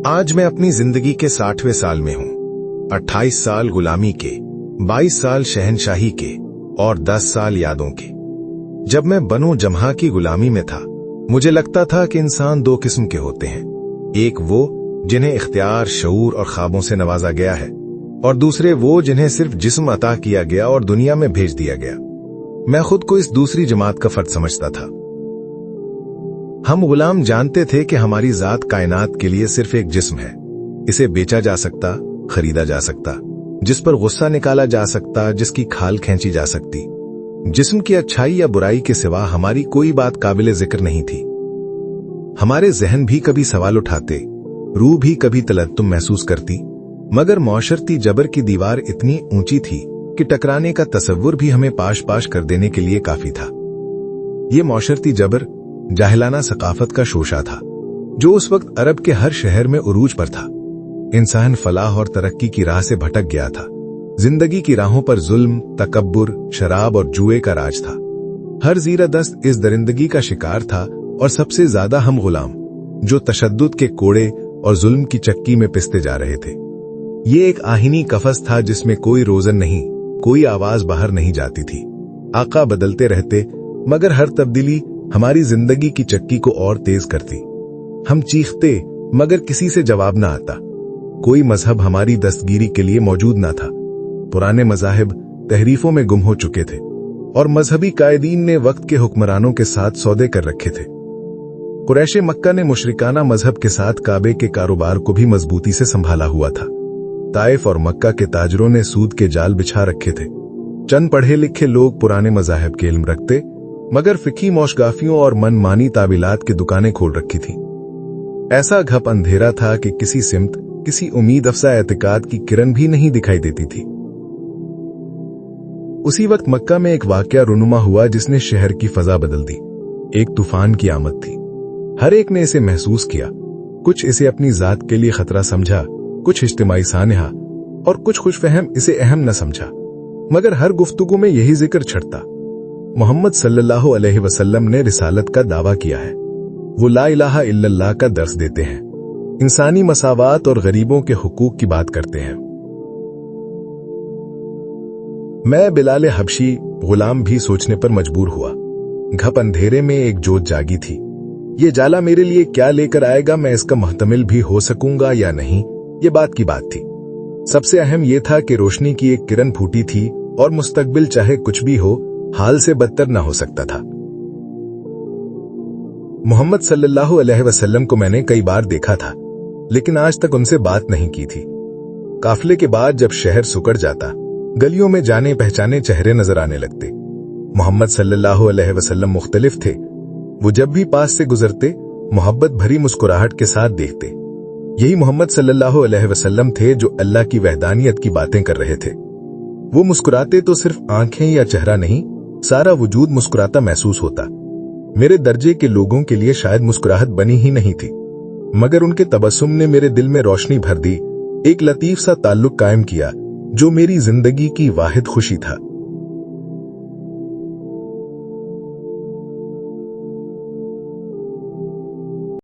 आज मैं अपनी जिंदगी के 60वें साल में हूं। 28 साल गुलामी के, 22 साल शहनशाही के और 10 साल यादों के। जब मैं बनो जमहा की गुलामी में था, मुझे लगता था कि इंसान दो किस्म के होते हैं। एक वो जिन्हें इख्तियार, शऊर और ख्वाबों से नवाजा गया है, और दूसरे वो जिन्हें सिर्फ जिस्म अता किया गया और दुनिया में भेज दिया गया। मैं खुद को इस दूसरी जमात का फर्द समझता था। हम गुलाम जानते थे कि हमारी जात कायनात के लिए सिर्फ एक जिस्म है। इसे बेचा जा सकता, खरीदा जा सकता, जिस पर गुस्सा निकाला जा सकता, जिसकी खाल खींची जा सकती। जिस्म की अच्छाई या बुराई के सिवा हमारी कोई बात काबिले जिक्र नहीं थी। हमारे जहन भी कभी सवाल उठाते, रूह भी कभी तलत्तुम महसूस करती, मगर मौशरती जबर की दीवार इतनी ऊंची थी कि टकराने का तसव्वुर भी हमें पाश पाश कर देने के लिए काफी था। ये मौशरती जबर जाहिलाना सकाफत का शोशा था, जो उस वक्त अरब के हर शहर में उरूज पर था। इंसान फलाह और तरक्की की राह से भटक गया था। जिंदगी की राहों पर जुल्म, तकब्बुर, शराब और जुए का राज था। हर ज़ीरा दस्त इस दरिंदगी का शिकार था, और सबसे ज्यादा हम गुलाम, जो तशद्दुद के कोड़े और जुल्म की चक्की में पिसते जा रहे थे। ये एक आहिनी कफस था जिसमें कोई रोजन नहीं, कोई आवाज बाहर नहीं जाती थी। आका बदलते रहते, मगर हर तब्दीली हमारी जिंदगी की चक्की को और तेज करती। हम चीखते, मगर किसी से जवाब न आता। कोई मजहब हमारी दस्तगीरी के लिए मौजूद न था। पुराने मजाहिब तहरीफों में गुम हो चुके थे, और मजहबी कायदीन ने वक्त के हुक्मरानों के साथ सौदे कर रखे थे। कुरैशे मक्का ने मुशरिकाना मजहब के साथ काबे के कारोबार को भी मजबूती से संभाला हुआ था। ताइफ और मक्का के ताजरों ने सूद के जाल बिछा रखे थे। चंद पढ़े लिखे लोग पुराने मजाहिब के इल्म रखते, मगर फिकी मौशगाफियों और मनमानी ताबीलात की दुकानें खोल रखी थी। ऐसा घप अंधेरा था कि किसी सिमत, किसी उम्मीद अफसा एतिकाद की किरण भी नहीं दिखाई देती थी। उसी वक्त मक्का में एक वाकया रुनुमा हुआ जिसने शहर की फजा बदल दी। एक तूफान की आमद थी। हर एक ने इसे महसूस किया। कुछ इसे अपनी जात के लिए खतरा समझा, कुछ इज्तिमाई सानहा, और कुछ खुशफहम इसे अहम न समझा। मगर हर गुफ्तगू में यही जिक्र छड़ता, मोहम्मद सल्लल्लाहु अलैहि वसल्लम ने रिसालत का दावा किया है। वो ला इलाहा इल्लल्लाह का दर्स देते हैं, इंसानी मसावात और गरीबों के हुकूक की बात करते हैं। मैं बिलाल हबशी गुलाम भी सोचने पर मजबूर हुआ। घप अंधेरे में एक जोत जागी थी। ये जाला मेरे लिए क्या लेकर आएगा, मैं इसका मुहतमिल भी हो सकूंगा या नहीं, ये बात की बात थी। सबसे अहम यह था कि रोशनी की एक किरण फूटी थी, और मुस्तकबिल चाहे कुछ भी हो, हाल से बदतर न हो सकता था। मोहम्मद सल्लल्लाहु अलैहि वसल्लम को मैंने कई बार देखा था, लेकिन आज तक उनसे बात नहीं की थी। काफिले के बाद जब शहर सुकड़ जाता, गलियों में जाने पहचाने चेहरे नजर आने लगते। मोहम्मद सल्लल्लाहु अलैहि वसल्लम मुख्तलिफ थे। वो जब भी पास से गुजरते, मोहब्बत भरी मुस्कुराहट के साथ देखते। यही मोहम्मद सल्लल्लाहु अलैहि वसल्लम थे जो अल्लाह की वहदानियत की बातें कर रहे थे। वो मुस्कुराते तो सिर्फ आंखें या चेहरा नहीं, सारा वजूद मुस्कुराता महसूस होता। मेरे दर्जे के लोगों के लिए शायद मुस्कुराहट बनी ही नहीं थी, मगर उनके तबस्सुम ने मेरे दिल में रोशनी भर दी, एक लतीफ सा ताल्लुक कायम किया, जो मेरी जिंदगी की वाहिद खुशी था।